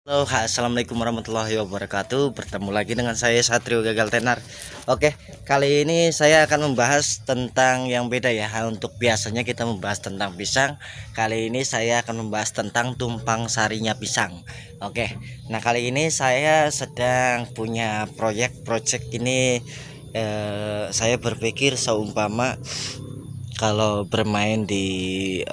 Halo, assalamualaikum warahmatullahi wabarakatuh. Bertemu lagi dengan saya Satrio Gagal Tenar. Oke, kali ini saya akan membahas tentang yang beda ya. Untuk biasanya kita membahas tentang pisang, kali ini saya akan membahas tentang tumpang sarinya pisang. Oke, nah kali ini saya sedang punya proyek ini. Saya berpikir seumpama kalau bermain di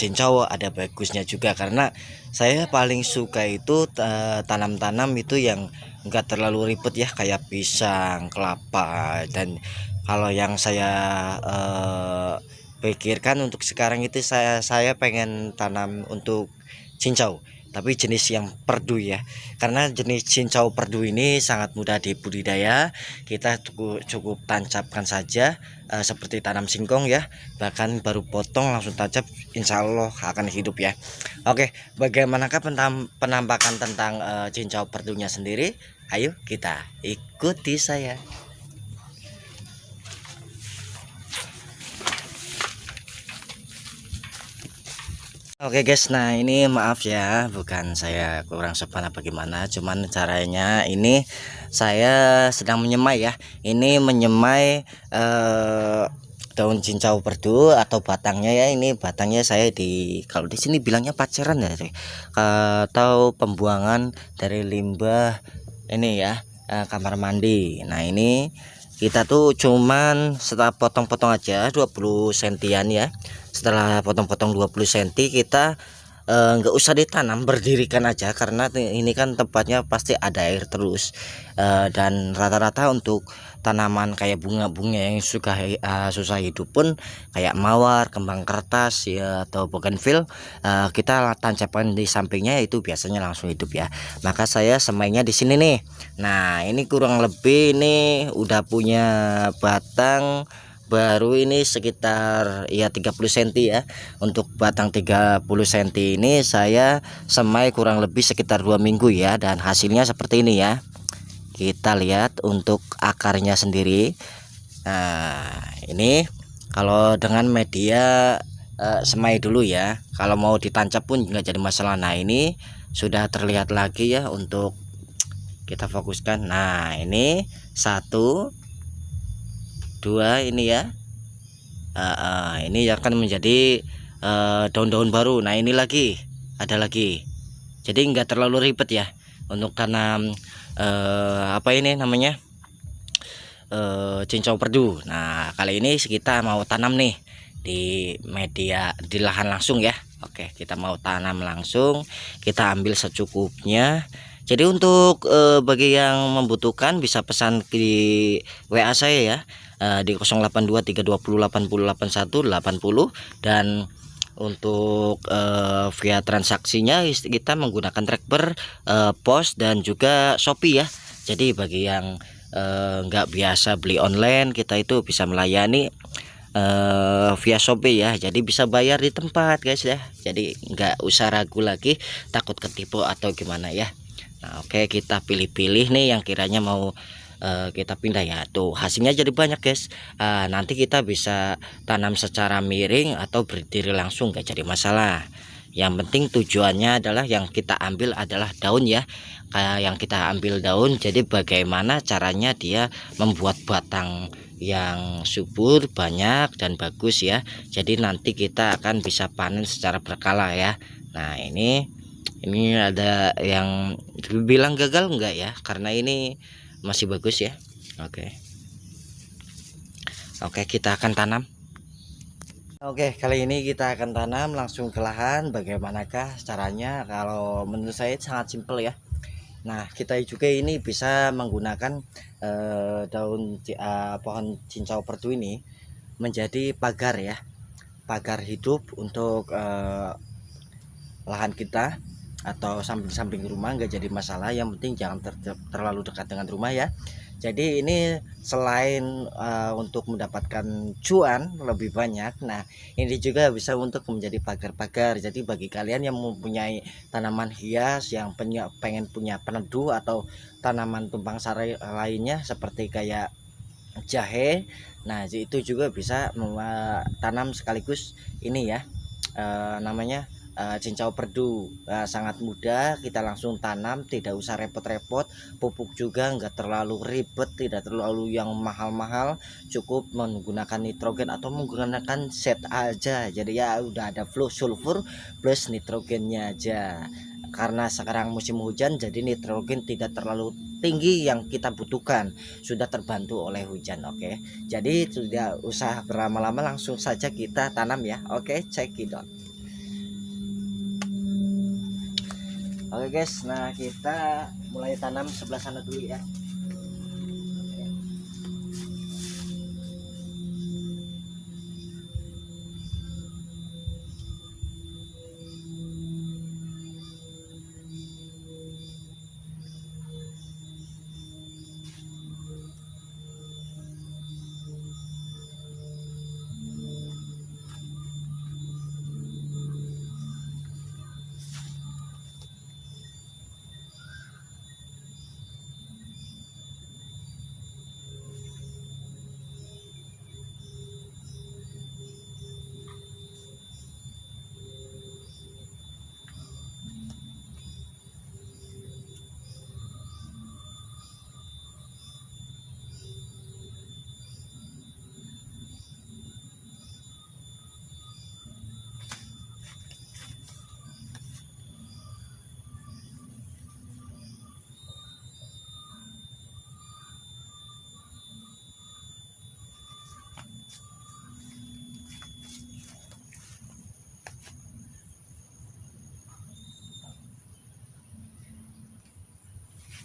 cincau ada bagusnya juga, karena saya paling suka itu tanam-tanam itu yang enggak terlalu ribet ya, kayak pisang, kelapa. Dan kalau yang saya pikirkan untuk sekarang itu saya pengen tanam untuk cincau, tapi jenis yang perdu ya, karena jenis cincau perdu ini sangat mudah dibudidaya. Kita cukup tancapkan saja, seperti tanam singkong ya, bahkan baru potong langsung tancap, insya Allah akan hidup ya. Oke, bagaimanakah penampakan tentang cincau perdunya sendiri? Ayo kita ikuti saya. Oke guys, nah ini maaf ya, bukan saya kurang sopan apa gimana, cuman caranya ini saya sedang menyemai ya. Ini menyemai daun cincau perdu atau batangnya ya. Ini batangnya saya kalau di sini bilangnya paceran ya, atau pembuangan dari limbah ini ya, kamar mandi. Nah ini kita tuh cuman setelah potong-potong aja 20 sentian ya. Setelah potong-potong 20 cm kita nggak usah ditanam, berdirikan aja, karena ini kan tempatnya pasti ada air terus. Dan rata-rata untuk tanaman kayak bunga-bunga yang susah hidup pun, kayak mawar, kembang kertas ya, atau bougainville, kita tancapkan di sampingnya itu biasanya langsung hidup ya. Maka saya semainya di sini nih. Nah ini kurang lebih ini udah punya batang baru ini sekitar ya 30 cm ya. Untuk batang 30 cm ini saya semai kurang lebih sekitar 2 minggu ya, dan hasilnya seperti ini ya. Kita lihat untuk akarnya sendiri. Nah ini kalau dengan media semai dulu ya, kalau mau ditancap pun nggak jadi masalah. Nah ini sudah terlihat lagi ya, untuk kita fokuskan. Nah ini 1 2 ini ya. Ini akan menjadi daun-daun baru. Nah ini lagi ada lagi, jadi enggak terlalu ribet ya untuk tanam apa ini namanya, cincau perdu. Nah kali ini kita mau tanam nih di media, di lahan langsung ya. Oke, kita mau tanam langsung, kita ambil secukupnya. Jadi untuk bagi yang membutuhkan bisa pesan di WA saya ya, di 082320808180. Dan untuk via transaksinya kita menggunakan Trackber, Pos, dan juga Shopee ya. Jadi bagi yang nggak biasa beli online, kita itu bisa melayani via Shopee ya. Jadi bisa bayar di tempat guys ya, jadi nggak usah ragu lagi takut ketipu atau gimana ya. Nah oke, kita pilih-pilih nih yang kiranya mau kita pindah ya. Tuh hasilnya jadi banyak guys. Nanti kita bisa tanam secara miring atau berdiri langsung, gak jadi masalah. Yang penting tujuannya adalah yang kita ambil adalah daun ya. Kayak yang kita ambil daun, jadi bagaimana caranya dia membuat batang yang subur, banyak, dan bagus ya. Jadi nanti kita akan bisa panen secara berkala ya. Nah ini ada yang bilang gagal enggak ya, karena ini masih bagus ya. Oke, kita akan tanam. Oke, kali ini kita akan tanam langsung ke lahan. Bagaimanakah caranya? Kalau menurut saya sangat simpel ya. Nah kita juga ini bisa menggunakan daun pohon cincau perdu ini menjadi pagar ya, pagar hidup untuk lahan kita atau samping-samping rumah, nggak jadi masalah. Yang penting jangan terlalu dekat dengan rumah ya. Jadi ini selain untuk mendapatkan cuan lebih banyak, nah ini juga bisa untuk menjadi pagar-pagar. Jadi bagi kalian yang mempunyai tanaman hias yang pengen punya peneduh atau tanaman tumpang sari lainnya seperti kayak jahe, nah itu juga bisa tanam sekaligus ini ya, namanya cincau perdu. Sangat mudah, kita langsung tanam, tidak usah repot-repot. Pupuk juga enggak terlalu ribet, tidak terlalu yang mahal-mahal, cukup menggunakan nitrogen atau menggunakan set aja. Jadi ya udah ada flow sulfur plus nitrogennya aja. Karena sekarang musim hujan, jadi nitrogen tidak terlalu tinggi yang kita butuhkan, sudah terbantu oleh hujan. Oke, jadi tidak usah berlama-lama, langsung saja kita tanam ya. Oke, check it out. Oke guys, nah kita mulai tanam sebelah sana dulu ya.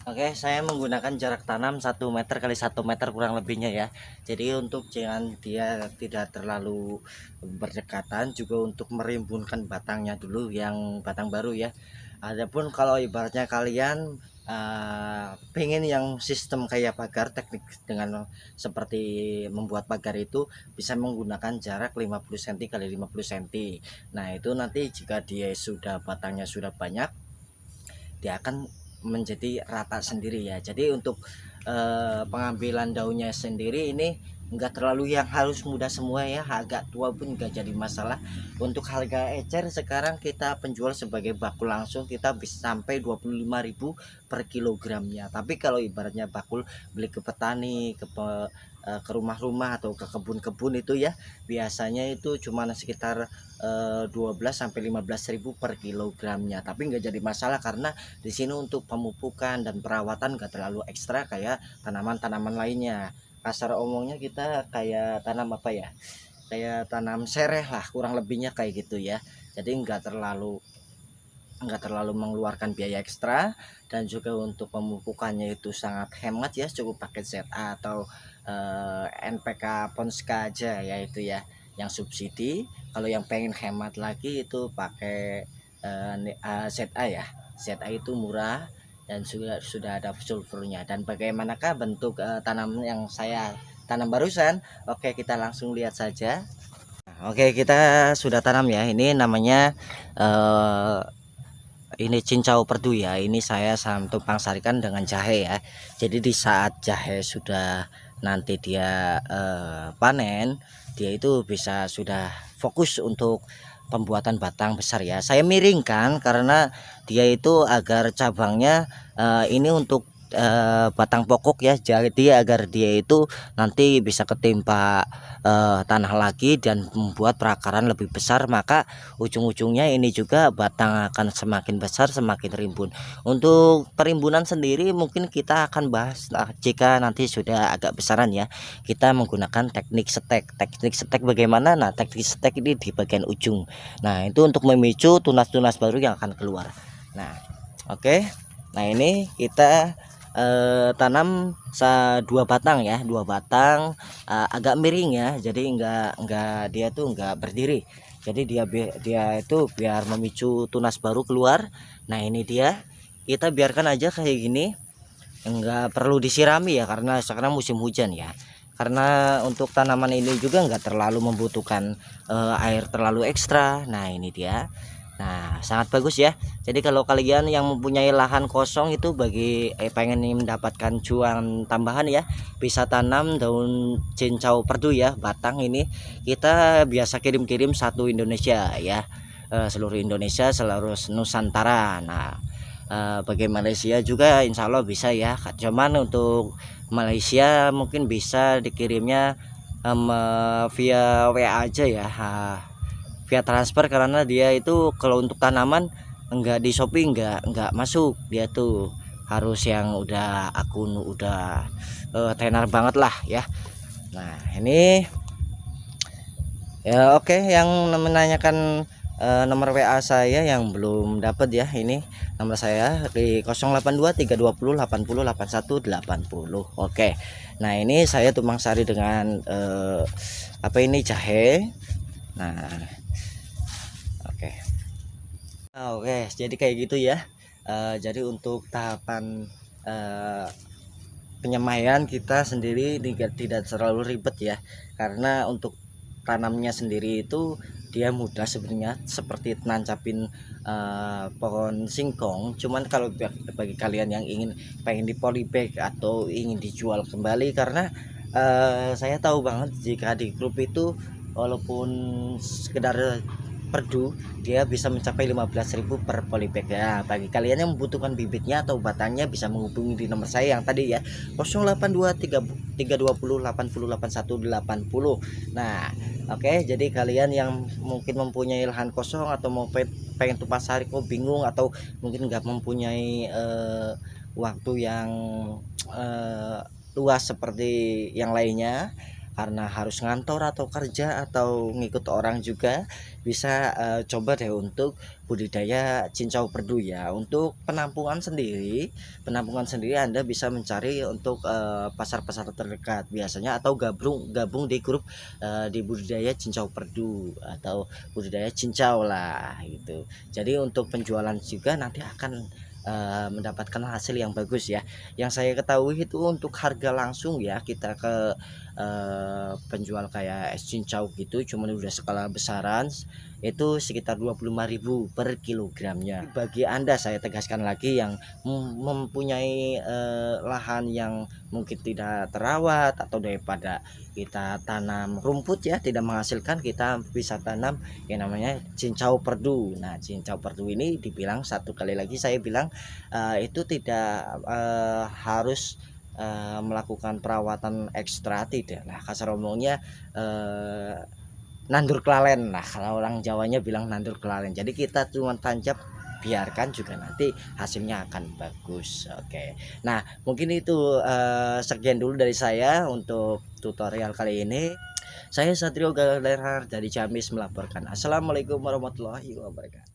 Oke, saya menggunakan jarak tanam 1 meter kali 1 meter kurang lebihnya ya. Jadi untuk jangan dia tidak terlalu berdekatan, juga untuk merimbunkan batangnya dulu yang batang baru ya. Adapun kalau ibaratnya kalian pengen yang sistem kayak pagar, teknik dengan seperti membuat pagar itu bisa menggunakan jarak 50 cm kali 50 cm. Nah, itu nanti jika dia sudah batangnya sudah banyak, dia akan menjadi rata sendiri ya. Jadi untuk pengambilan daunnya sendiri ini enggak terlalu yang harus muda semua ya, agak tua pun enggak jadi masalah. Untuk harga ecer sekarang kita penjual sebagai bakul langsung kita bisa sampai 25.000 per kilogramnya. Tapi kalau ibaratnya bakul beli ke petani, ke rumah-rumah atau ke kebun-kebun itu ya, biasanya itu cuma sekitar 12 sampai 15.000 per kilogramnya. Tapi nggak jadi masalah karena di sini untuk pemupukan dan perawatan nggak terlalu ekstra kayak tanaman-tanaman lainnya. Kasar omongnya kita kayak tanam apa ya, kayak tanam sereh lah, kurang lebihnya kayak gitu ya. Jadi nggak terlalu mengeluarkan biaya ekstra, dan juga untuk pemupukannya itu sangat hemat ya, cukup pakai ZA atau NPK Ponska aja ya, itu ya yang subsidi. Kalau yang pengen hemat lagi itu pakai ZA ya. ZA itu murah dan sudah ada sulfurnya. Dan bagaimanakah bentuk tanam yang saya tanam barusan? Oke, kita langsung lihat saja. Oke, kita sudah tanam ya. Ini namanya ini cincau perdu ya. Ini saya tumpang sarikan dengan jahe ya. Jadi di saat jahe sudah nanti dia panen, dia itu bisa sudah fokus untuk pembuatan batang besar ya. Saya miringkan karena dia itu agar cabangnya ini untuk batang pokok ya, jadi agar dia itu nanti bisa ketimpa tanah lagi dan membuat perakaran lebih besar, maka ujung-ujungnya ini juga batang akan semakin besar, semakin rimbun. Untuk perimbunan sendiri mungkin kita akan bahas jika nanti sudah agak besaran ya. Kita menggunakan teknik stek bagaimana? Nah, teknik stek ini di bagian ujung. Nah, itu untuk memicu tunas-tunas baru yang akan keluar. Nah, oke. Nah, ini kita tanam 2 batang ya, 2 batang agak miring ya, jadi enggak dia tuh enggak berdiri, jadi dia itu biar memicu tunas baru keluar. Nah, ini dia, kita biarkan aja kayak gini, enggak perlu disirami ya karena sekarang musim hujan ya. Karena untuk tanaman ini juga enggak terlalu membutuhkan air terlalu ekstra. Nah, ini dia. Nah, sangat bagus ya. Jadi kalau kalian yang mempunyai lahan kosong itu bagi pengen mendapatkan cuan tambahan ya, bisa tanam daun cincau perdu ya, batang ini kita biasa kirim-kirim satu Indonesia ya. seluruh Indonesia, seluruh Nusantara. Nah, bagi Malaysia juga insya Allah bisa ya, cuman untuk Malaysia mungkin bisa dikirimnya via WA aja ya, via transfer, karena dia itu kalau untuk tanaman enggak di Shopee enggak masuk, dia tuh harus yang udah akun udah tenar banget lah ya. Nah ini ya, oke, yang menanyakan nomor WA saya yang belum dapat ya, ini nomor saya di 082320808180. Oke, nah ini saya tumbang sari dengan apa ini, jahe. Nah oke. Oke, jadi kayak gitu ya. Jadi untuk tahapan penyemaian kita sendiri tidak terlalu ribet ya, karena untuk tanamnya sendiri itu dia mudah sebenarnya, seperti nancapin pohon singkong. Cuman kalau bagi kalian yang pengen di polybag atau ingin dijual kembali, karena saya tahu banget jika di grup itu walaupun sekedar perdu dia bisa mencapai 15.000 per polybag ya. Bagi kalian yang membutuhkan bibitnya atau batangnya bisa menghubungi di nomor saya yang tadi ya, 082320808180. Nah oke, jadi kalian yang mungkin mempunyai lahan kosong atau mau pengen tupas sari kok bingung, atau mungkin nggak mempunyai waktu yang luas seperti yang lainnya, karena harus ngantor atau kerja atau ngikut orang juga, bisa coba deh untuk budidaya cincau perdu ya. Untuk penampungan sendiri Anda bisa mencari untuk pasar-pasar terdekat biasanya, atau gabung di grup di budidaya cincau perdu atau budidaya cincau lah gitu. Jadi untuk penjualan juga nanti akan mendapatkan hasil yang bagus ya. Yang saya ketahui itu untuk harga langsung ya, kita ke penjual kayak es cincau gitu, cuman udah skala besaran itu sekitar 25.000 per kilogramnya. Bagi Anda, saya tegaskan lagi, yang mempunyai lahan yang mungkin tidak terawat, atau daripada kita tanam rumput ya tidak menghasilkan, kita bisa tanam yang namanya cincau perdu. Nah cincau perdu ini dibilang, satu kali lagi saya bilang, itu tidak harus melakukan perawatan ekstra, tidak lah, kasar omongnya nandur kelalen. Nah kalau orang Jawanya bilang nandur kelalen, jadi kita cuma tancap, biarkan juga nanti hasilnya akan bagus. Oke, nah mungkin itu sekian dulu dari saya untuk tutorial kali ini. Saya Satrio Galerhar dari Ciamis melaporkan. Assalamualaikum warahmatullahi wabarakatuh.